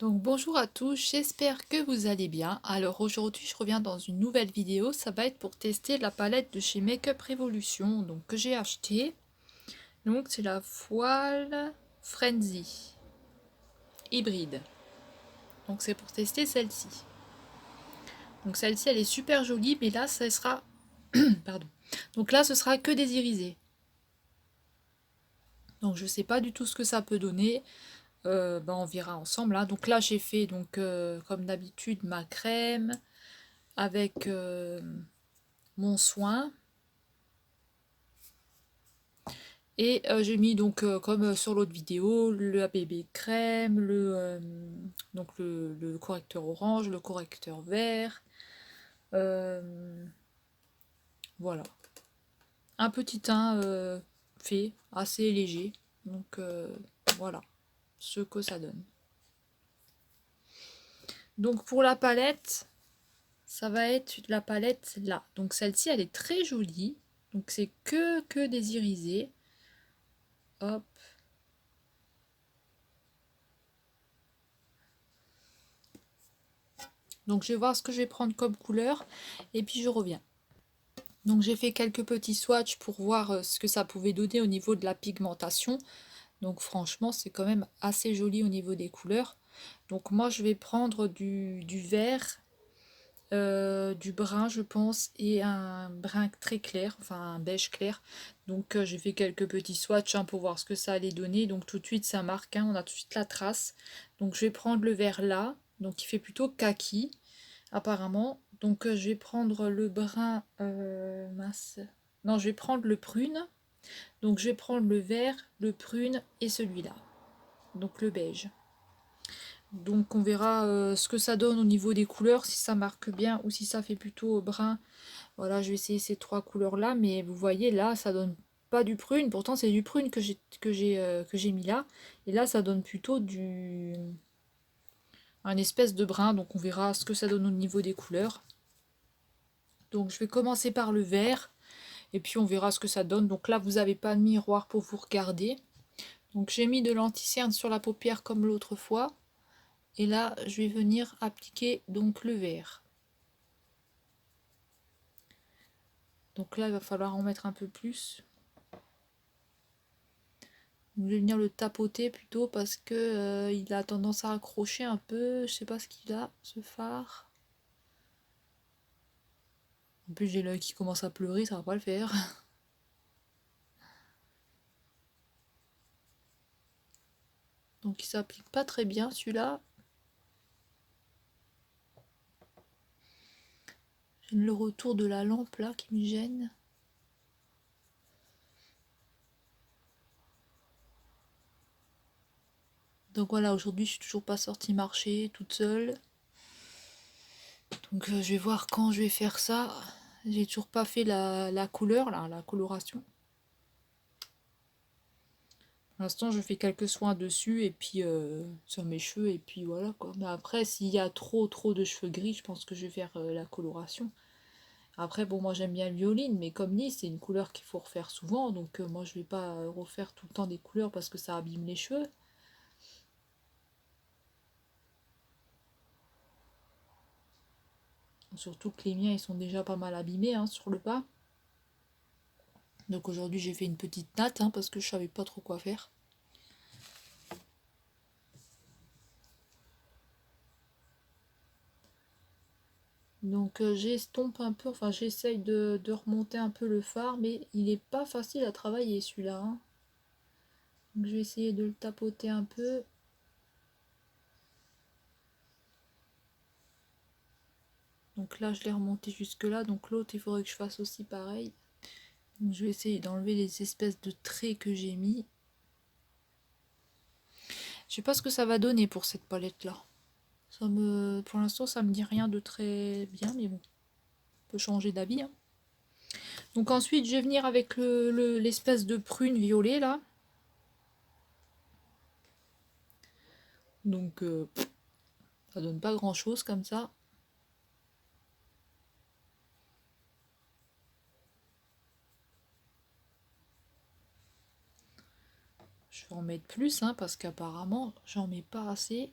Donc bonjour à tous, j'espère que vous allez bien. Alors aujourd'hui je reviens dans une nouvelle vidéo, ça va être pour tester la palette de chez Makeup Revolution donc, que j'ai acheté. Donc c'est la Voile Frenzy hybride. Donc c'est pour tester celle-ci. Donc celle-ci elle est super jolie mais là ça sera... Pardon. Donc là ce sera que des irisés. Donc je sais pas du tout ce que ça peut donner. On verra ensemble, hein. Donc là j'ai fait donc comme d'habitude ma crème avec mon soin. Et j'ai mis donc comme sur l'autre vidéo le ABB crème, le correcteur orange, le correcteur vert. euh, voilà. Un petit teint fait assez léger. Donc voilà ce que ça donne. Donc pour la palette, ça va être la palette là. Donc celle-ci elle est très jolie. Donc c'est que des irisés. Hop. Donc je vais voir ce que je vais prendre comme couleur et puis je reviens. Donc j'ai fait quelques petits swatchs pour voir ce que ça pouvait donner au niveau de la pigmentation. Donc franchement c'est quand même assez joli au niveau des couleurs. Donc moi je vais prendre du vert, du brun je pense et un brun très clair, enfin un beige clair. Donc j'ai fait quelques petits swatchs pour voir ce que ça allait donner. Donc tout de suite ça marque, on a tout de suite la trace. Donc je vais prendre le vert là, donc il fait plutôt kaki apparemment. Donc je vais prendre le brun mince. Non, je vais prendre le prune. Donc je vais prendre le vert, le prune et celui-là. Donc le beige. Donc on verra ce que ça donne au niveau des couleurs, si ça marque bien ou si ça fait plutôt brun. Voilà, je vais essayer ces trois couleurs-là, mais vous voyez là, ça donne pas du prune. Pourtant c'est du prune que j'ai mis là. Et là, ça donne plutôt du un espèce de brun. Donc on verra ce que ça donne au niveau des couleurs. Donc je vais commencer par le vert et puis on verra ce que ça donne. Donc là vous n'avez pas de miroir pour vous regarder. Donc j'ai mis de l'anti-cerne sur la paupière comme l'autre fois. Et là je vais venir appliquer donc le vert. Donc là il va falloir en mettre un peu plus. Donc, je vais venir le tapoter plutôt parce que il a tendance à accrocher un peu. Je sais pas ce qu'il a, ce fard. En plus j'ai l'œil qui commence à pleurer, ça va pas le faire. Donc il s'applique pas très bien celui-là. J'ai le retour de la lampe là qui me gêne. Donc voilà, aujourd'hui je suis toujours pas sortie marcher toute seule. Donc je vais voir quand je vais faire ça. J'ai toujours pas fait la couleur, là, la coloration. Pour l'instant je fais quelques soins dessus et puis sur mes cheveux et puis voilà quoi. Mais après s'il y a trop de cheveux gris, je pense que je vais faire la coloration. Après bon moi j'aime bien le violine, mais comme dit c'est une couleur qu'il faut refaire souvent. Donc moi je vais pas refaire tout le temps des couleurs parce que ça abîme les cheveux. Surtout que les miens ils sont déjà pas mal abîmés sur le pas. Donc aujourd'hui j'ai fait une petite natte parce que je savais pas trop quoi faire. Donc j'estompe un peu, enfin j'essaye de remonter un peu le fard, mais il n'est pas facile à travailler celui-là. Donc je vais essayer de le tapoter un peu. Donc là je l'ai remonté jusque là, donc l'autre il faudrait que je fasse aussi pareil. Donc je vais essayer d'enlever les espèces de traits que j'ai mis. Je sais pas ce que ça va donner pour cette palette là. Pour l'instant ça me dit rien de très bien, mais bon, on peut changer d'avis. Donc ensuite je vais venir avec l'espèce de prune violet là. Donc ça donne pas grand chose comme ça. Je vais en mettre plus parce qu'apparemment j'en mets pas assez.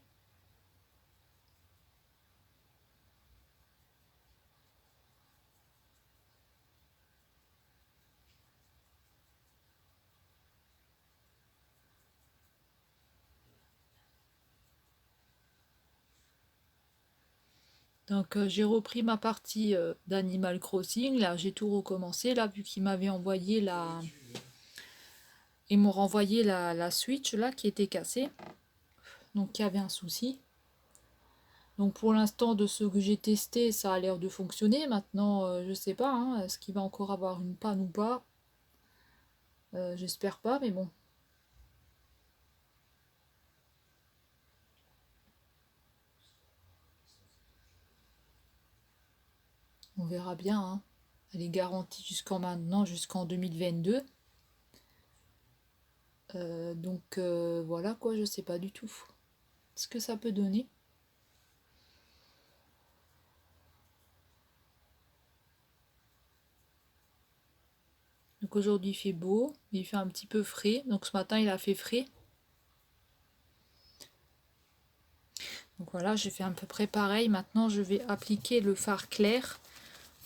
Donc j'ai repris ma partie d'Animal Crossing. Là, j'ai tout recommencé. Là, vu qu'ils m'avaient envoyé la... Ils m'ont renvoyé la Switch là qui était cassée. Donc il y avait un souci. Donc pour l'instant, de ce que j'ai testé, ça a l'air de fonctionner. Maintenant, je sais pas, hein, est-ce qu'il va encore avoir une panne ou pas? J'espère pas, mais bon. On verra bien, hein. Elle est garantie jusqu'en maintenant, jusqu'en 2022. Donc voilà quoi, je sais pas du tout ce que ça peut donner. Donc aujourd'hui il fait beau, il fait un petit peu frais. Donc ce matin il a fait frais. Donc voilà, j'ai fait à peu près pareil. Maintenant je vais appliquer le fard clair.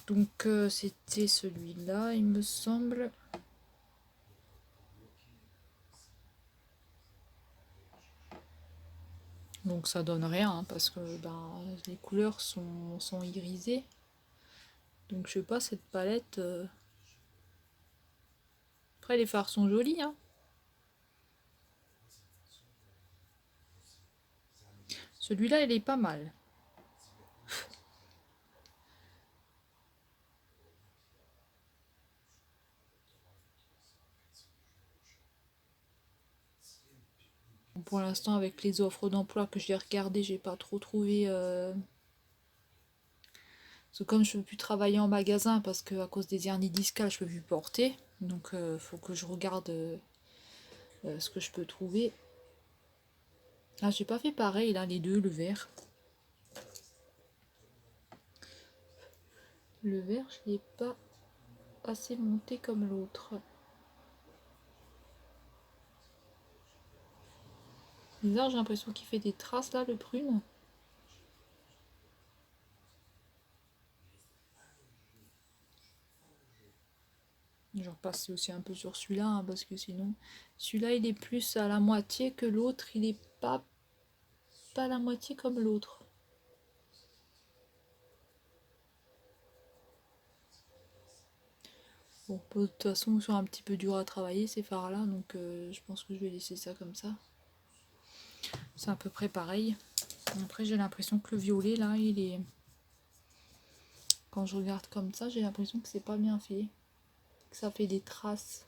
Donc c'était celui-là, il me semble. Donc ça donne rien hein, parce que ben, les couleurs sont irisées. Donc je sais pas, cette palette... Après les fards sont jolis. Hein. Celui-là il est pas mal. Pour l'instant, avec les offres d'emploi que j'ai regardées, j'ai pas trop trouvé. Parce que comme je peux plus travailler en magasin parce que à cause des hernies discales, je peux plus porter. Donc, faut que je regarde ce que je peux trouver. Ah, j'ai pas fait pareil là, les deux, le vert. Le vert, je l'ai pas assez monté comme l'autre. Bizarre, j'ai l'impression qu'il fait des traces là, le prune. Je vais repasser aussi un peu sur celui-là, hein, parce que sinon, celui-là il est plus à la moitié que l'autre, il est pas à la moitié comme l'autre. Bon, de toute façon, ils sont un petit peu durs à travailler ces fards-là, donc je pense que je vais laisser ça comme ça. C'est à peu près pareil. Après, j'ai l'impression que le violet, là, il est... Quand je regarde comme ça, j'ai l'impression que c'est pas bien fait. Que ça fait des traces.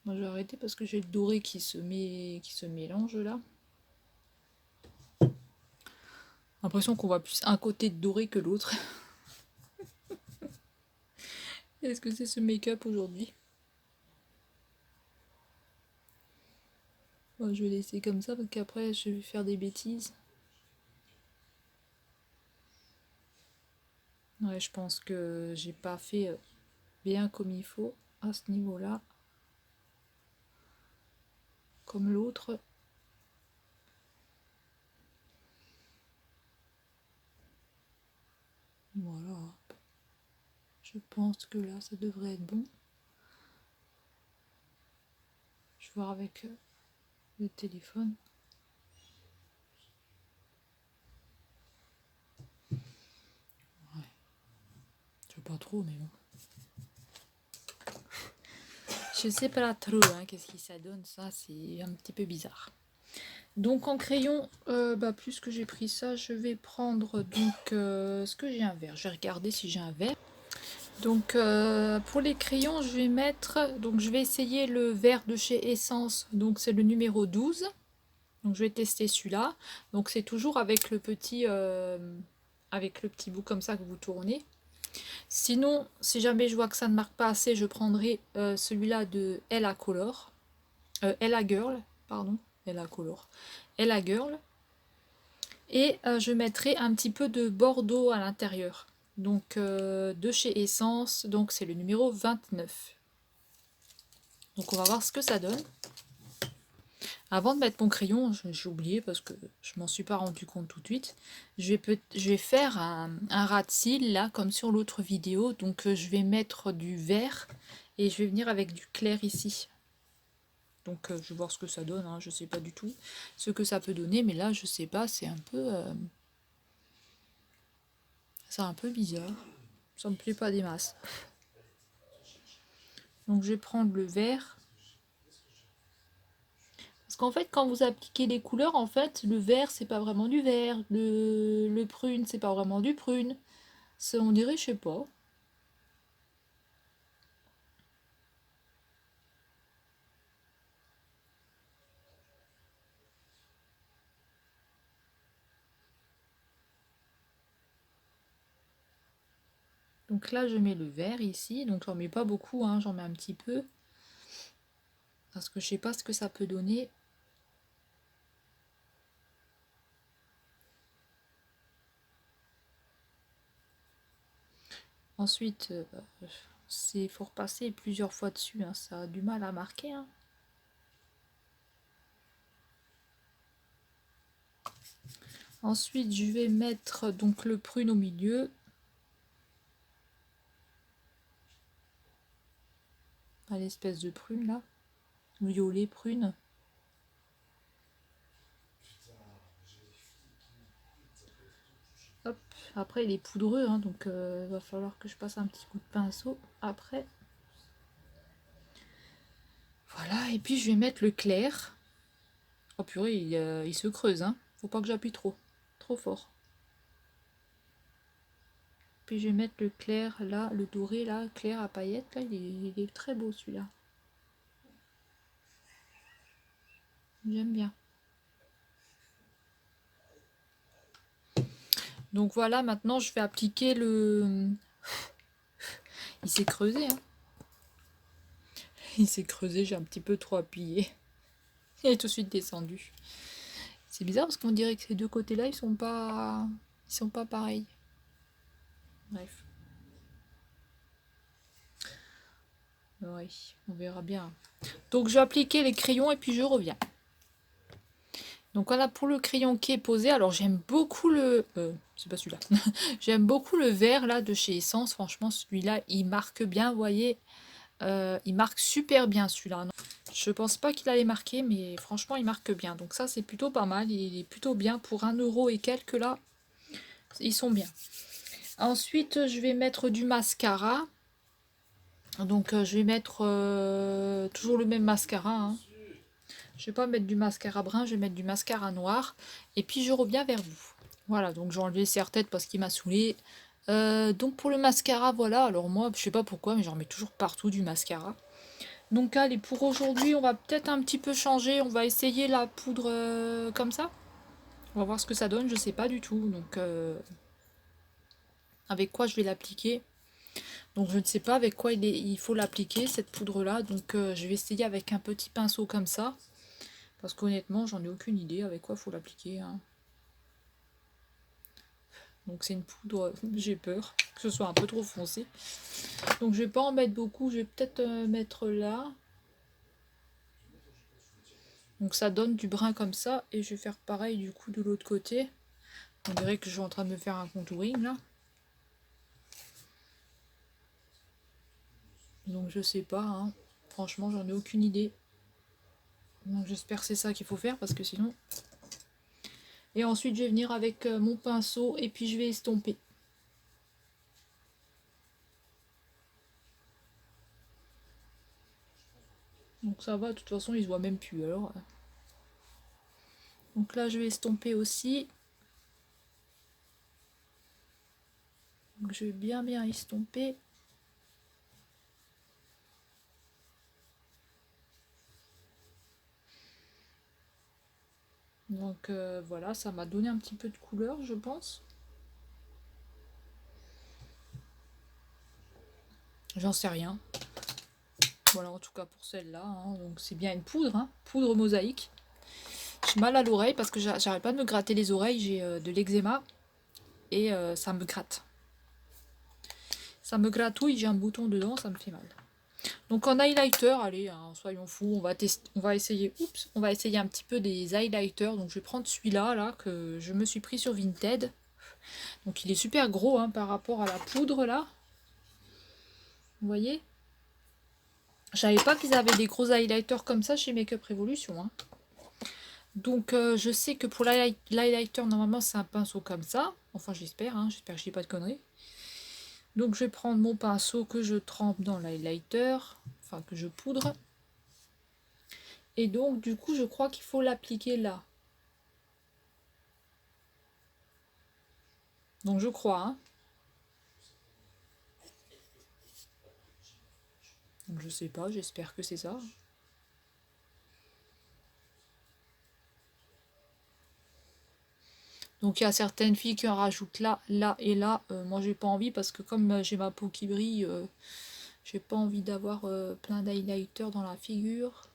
Moi, je vais arrêter parce que j'ai le doré qui se mélange, là. L'impression qu'on voit plus un côté de doré que l'autre. Est-ce que c'est ce make-up aujourd'hui? Moi, je vais laisser comme ça parce qu'après, je vais faire des bêtises. Ouais, je pense que j'ai pas fait bien comme il faut à ce niveau-là. Comme l'autre. Voilà. Je pense que là, ça devrait être bon. Je vais voir avec le téléphone. Ouais. Je sais pas trop, mais bon. Je sais pas trop, hein, qu'est-ce que ça donne, ça, c'est un petit peu bizarre. Donc en crayon, plus que j'ai pris ça, je vais prendre donc est-ce que j'ai un verre? Je vais regarder si j'ai un verre. Donc pour les crayons, je vais mettre, donc je vais essayer le vert de chez Essence, donc c'est le numéro 12. Donc je vais tester celui-là. Donc c'est toujours avec le petit bout comme ça que vous tournez. Sinon, si jamais je vois que ça ne marque pas assez, je prendrai celui-là de Ella Color. Ella Girl, pardon. Ella Color. Ella Girl. Et je mettrai un petit peu de bordeaux à l'intérieur. Donc de chez Essence. Donc c'est le numéro 29. Donc on va voir ce que ça donne. Avant de mettre mon crayon, j'ai oublié parce que je m'en suis pas rendu compte tout de suite. Je vais faire un ras de cils là, comme sur l'autre vidéo. Donc je vais mettre du vert et je vais venir avec du clair ici. Donc je vais voir ce que ça donne, hein. Je sais pas du tout ce que ça peut donner, mais là je sais pas, c'est un peu bizarre. Ça me plaît pas des masses. Donc je vais prendre le vert. Parce qu'en fait, quand vous appliquez les couleurs, en fait, le vert, c'est pas vraiment du vert. Le prune, c'est pas vraiment du prune. Ça, on dirait, je sais pas. Donc là, je mets le vert ici. Donc j'en mets pas beaucoup, hein, j'en mets un petit peu. Parce que je sais pas ce que ça peut donner. Ensuite, faut repasser plusieurs fois dessus, hein, ça a du mal à marquer, hein. Ensuite, je vais mettre donc le prune au milieu. À l'espèce de prune là. Violet prune. Hop. Après, il est poudreux, hein, donc il va falloir que je passe un petit coup de pinceau après. Voilà, et puis je vais mettre le clair. Oh purée, il se creuse, hein. Faut pas que j'appuie trop. Trop fort. Puis je vais mettre le clair là, le doré là, clair à paillettes là, il est très beau celui-là. J'aime bien. Donc voilà, maintenant je vais appliquer le... Il s'est creusé, hein. Il s'est creusé, j'ai un petit peu trop appuyé. Il est tout de suite descendu. C'est bizarre parce qu'on dirait que ces deux côtés-là, ils sont pas pareils. Bref. Oui, on verra bien. Donc je vais appliquer les crayons et puis je reviens. Donc voilà pour le crayon qui est posé. Alors j'aime beaucoup le... c'est pas celui-là. J'aime beaucoup le vert là de chez Essence. Franchement celui-là il marque bien, vous voyez. Il marque super bien celui-là. Je pense pas qu'il allait marquer mais franchement il marque bien. Donc ça c'est plutôt pas mal. Il est plutôt bien pour 1 € et quelques là. Ils sont bien. Ensuite je vais mettre du mascara. Donc je vais mettre toujours le même mascara, hein. Je vais pas mettre du mascara brun, je vais mettre du mascara noir. Et puis je reviens vers vous. Voilà, donc j'ai enlevé le serre-tête parce qu'il m'a saoulé. Donc pour le mascara, voilà. Alors moi, je sais pas pourquoi, mais j'en mets toujours partout du mascara. Donc allez, pour aujourd'hui, on va peut-être un petit peu changer. On va essayer la poudre comme ça. On va voir ce que ça donne, je sais pas du tout. Donc avec quoi je vais l'appliquer. Donc je ne sais pas avec quoi il faut l'appliquer, cette poudre-là. Donc je vais essayer avec un petit pinceau comme ça. Parce qu'honnêtement, j'en ai aucune idée avec quoi il faut l'appliquer, hein. Donc c'est une poudre, j'ai peur que ce soit un peu trop foncé. Donc je vais pas en mettre beaucoup, je vais peut-être mettre là. Donc ça donne du brun comme ça. Et je vais faire pareil du coup de l'autre côté. On dirait que je suis en train de me faire un contouring là. Donc je sais pas, hein. Franchement j'en ai aucune idée. Donc j'espère que c'est ça qu'il faut faire parce que sinon... Et ensuite je vais venir avec mon pinceau et puis je vais estomper. Donc ça va, de toute façon il se voit même plus alors. Donc là je vais estomper aussi. Donc je vais bien estomper. Donc voilà, ça m'a donné un petit peu de couleur, je pense. J'en sais rien. Voilà, en tout cas pour celle-là. Hein. Donc c'est bien une poudre, hein, poudre mosaïque. J'ai mal à l'oreille parce que j'arrête pas de me gratter les oreilles. J'ai de l'eczéma et ça me gratte. Ça me gratouille, j'ai un bouton dedans, ça me fait mal. Donc en highlighter, allez, hein, soyons fous, on va essayer. Oups, on va essayer un petit peu des highlighters. Donc je vais prendre celui-là là que je me suis pris sur Vinted. Donc il est super gros hein, par rapport à la poudre là. Vous voyez? Je savais pas qu'ils avaient des gros highlighters comme ça chez Make Up Revolution, hein. Donc je sais que pour l'highlighter, normalement c'est un pinceau comme ça. Enfin j'espère, hein, j'espère que je dis pas de conneries. Donc je vais prendre mon pinceau que je trempe dans l'highlighter, enfin que je poudre. Et donc du coup je crois qu'il faut l'appliquer là. Donc je crois, hein. Donc je sais pas, j'espère que c'est ça. Donc il y a certaines filles qui en rajoutent là, là et là. Moi j'ai pas envie parce que comme j'ai ma peau qui brille, j'ai pas envie d'avoir plein d'highlighter dans la figure.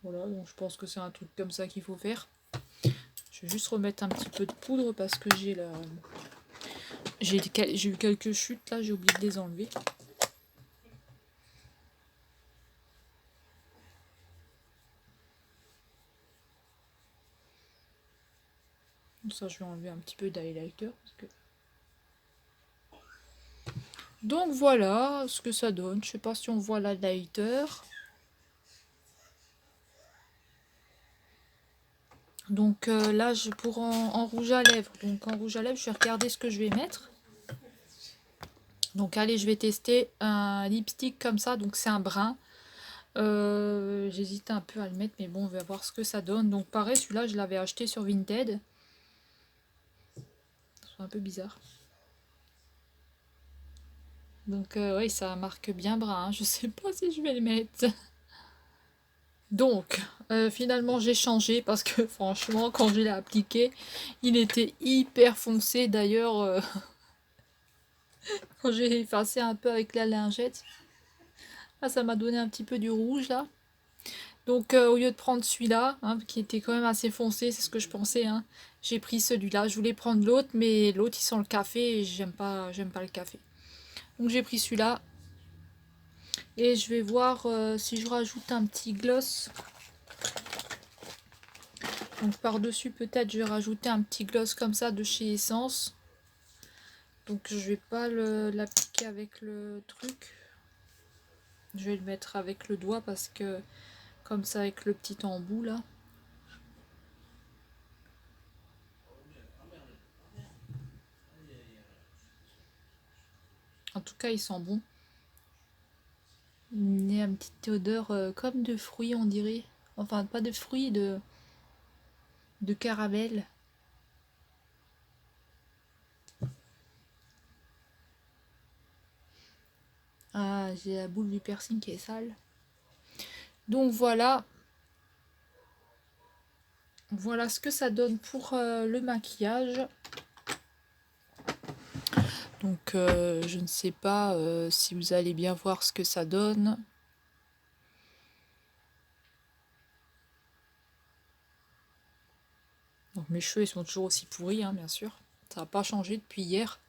Voilà, donc je pense que c'est un truc comme ça qu'il faut faire. Je vais juste remettre un petit peu de poudre parce que j'ai eu quelques chutes là, j'ai oublié de les enlever. Donc ça, je vais enlever un petit peu d'highlighter. Donc voilà ce que ça donne. Je sais pas si on voit l'highlighter. Donc là, pour en rouge à lèvres. Donc en rouge à lèvres, je vais regarder ce que je vais mettre. Donc allez, je vais tester un lipstick comme ça. Donc c'est un brun. J'hésite un peu à le mettre, mais bon, on va voir ce que ça donne. Donc pareil, celui-là, je l'avais acheté sur Vinted. C'est un peu bizarre. Donc oui, ça marque bien brun, hein. Je sais pas si je vais le mettre. Donc, finalement, j'ai changé parce que franchement, quand je l'ai appliqué, il était hyper foncé. D'ailleurs, quand j'ai effacé un peu avec la lingette, là, ça m'a donné un petit peu du rouge, là. Donc, au lieu de prendre celui-là, hein, qui était quand même assez foncé, c'est ce que je pensais, hein, j'ai pris celui-là. Je voulais prendre l'autre, mais l'autre, il sent le café et j'aime pas le café. Donc, j'ai pris celui-là. Et je vais voir si je rajoute un petit gloss. Donc par-dessus peut-être je vais rajouter un petit gloss comme ça de chez Essence. Donc je vais pas l'appliquer avec le truc. Je vais le mettre avec le doigt parce que comme ça avec le petit embout là. En tout cas il sent bon. Il y a une petite odeur comme de fruits on dirait. Enfin pas de fruits, de caramel. Ah, j'ai la boule du piercing qui est sale. Donc voilà. Voilà ce que ça donne pour le maquillage. Donc je ne sais pas si vous allez bien voir ce que ça donne. Donc mes cheveux ils sont toujours aussi pourris, hein, bien sûr. Ça n'a pas changé depuis hier.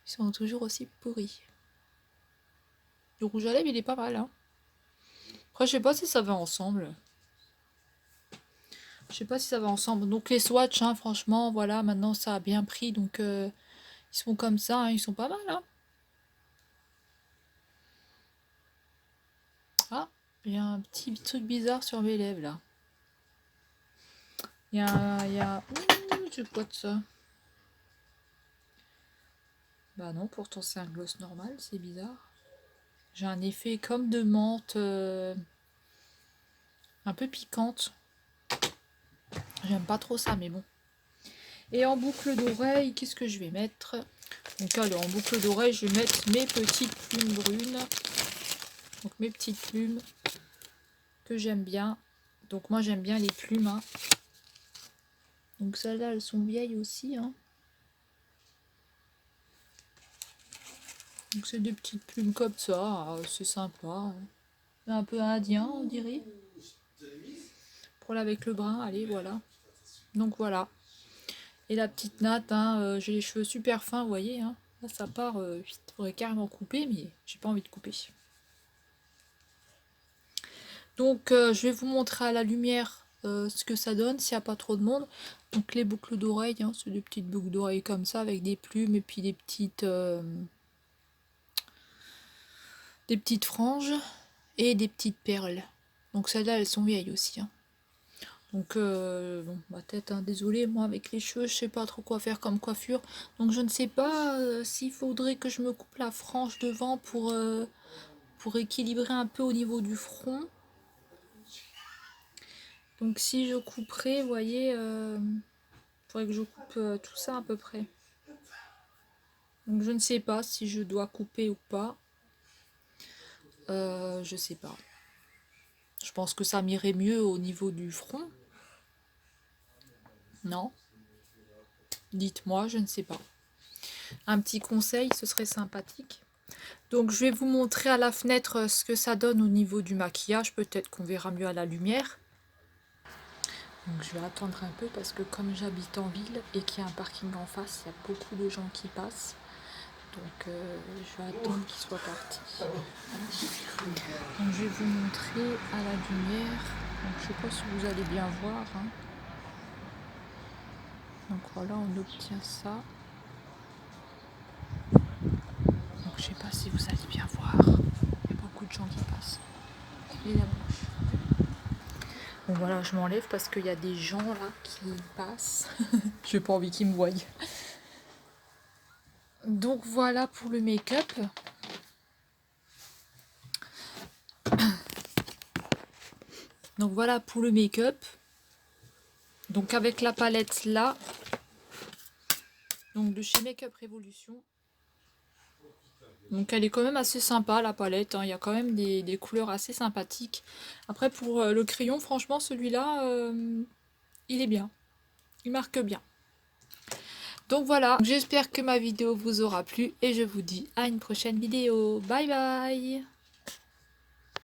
Ils sont toujours aussi pourris. Le rouge à lèvres il est pas mal, hein. Après je sais pas si ça va ensemble. Je sais pas si ça va ensemble. Donc les swatchs, hein, franchement, voilà, maintenant ça a bien pris. Donc ils sont comme ça, hein, ils sont pas mal, hein. Ah, il y a un petit truc bizarre sur mes lèvres là. Il y a... Ouh, je quoi de ça? Bah non, pourtant c'est un gloss normal, c'est bizarre. J'ai un effet comme de menthe, un peu piquante. J'aime pas trop ça, mais bon. Et en boucle d'oreille, qu'est-ce que je vais mettre? Donc alors, en boucle d'oreille, je vais mettre mes petites plumes brunes. Donc mes petites plumes que j'aime bien. Donc moi j'aime bien les plumes, hein. Donc celles-là, elles sont vieilles aussi, hein. Donc c'est des petites plumes comme ça, c'est sympa. Un peu indien, on dirait. Pour là avec le brun, allez, voilà. Donc voilà. Et la petite natte, hein, j'ai les cheveux super fins, vous voyez, hein. Là ça part, je pourrais carrément couper, mais j'ai pas envie de couper. Donc je vais vous montrer à la lumière ce que ça donne s'il n'y a pas trop de monde. Donc les boucles d'oreilles, hein, c'est des petites boucles d'oreilles comme ça avec des plumes et puis des petites franges et des petites perles. Donc celles-là, elles sont vieilles aussi, hein. Donc bon, ma tête, hein, désolée, moi avec les cheveux, je sais pas trop quoi faire comme coiffure. Donc je ne sais pas s'il faudrait que je me coupe la frange devant pour équilibrer un peu au niveau du front. Donc si je couperais, vous voyez, faudrait que je coupe tout ça à peu près. Donc je ne sais pas si je dois couper ou pas. Je sais pas. Je pense que ça m'irait mieux au niveau du front. Non? Dites-moi, je ne sais pas. Un petit conseil, ce serait sympathique. Donc je vais vous montrer à la fenêtre ce que ça donne au niveau du maquillage. Peut-être qu'on verra mieux à la lumière. Donc je vais attendre un peu parce que comme j'habite en ville et qu'il y a un parking en face, il y a beaucoup de gens qui passent. Donc je vais attendre qu'ils soient partis. Donc je vais vous montrer à la lumière. Donc je ne sais pas si vous allez bien voir, hein. Donc voilà, on obtient ça. Donc je sais pas si vous allez bien voir. Il y a beaucoup de gens qui passent. Et la bouche. Bon voilà, je m'enlève parce qu'il y a des gens là qui passent. J'ai pas envie qu'ils me voient. Donc voilà pour le make-up. Donc voilà pour le make-up. Donc avec la palette là. Donc de chez Make Up Révolution. Donc elle est quand même assez sympa la palette, hein. Il y a quand même des couleurs assez sympathiques. Après pour le crayon, franchement celui-là, il est bien. Il marque bien. Donc voilà, j'espère que ma vidéo vous aura plu et je vous dis à une prochaine vidéo. Bye bye!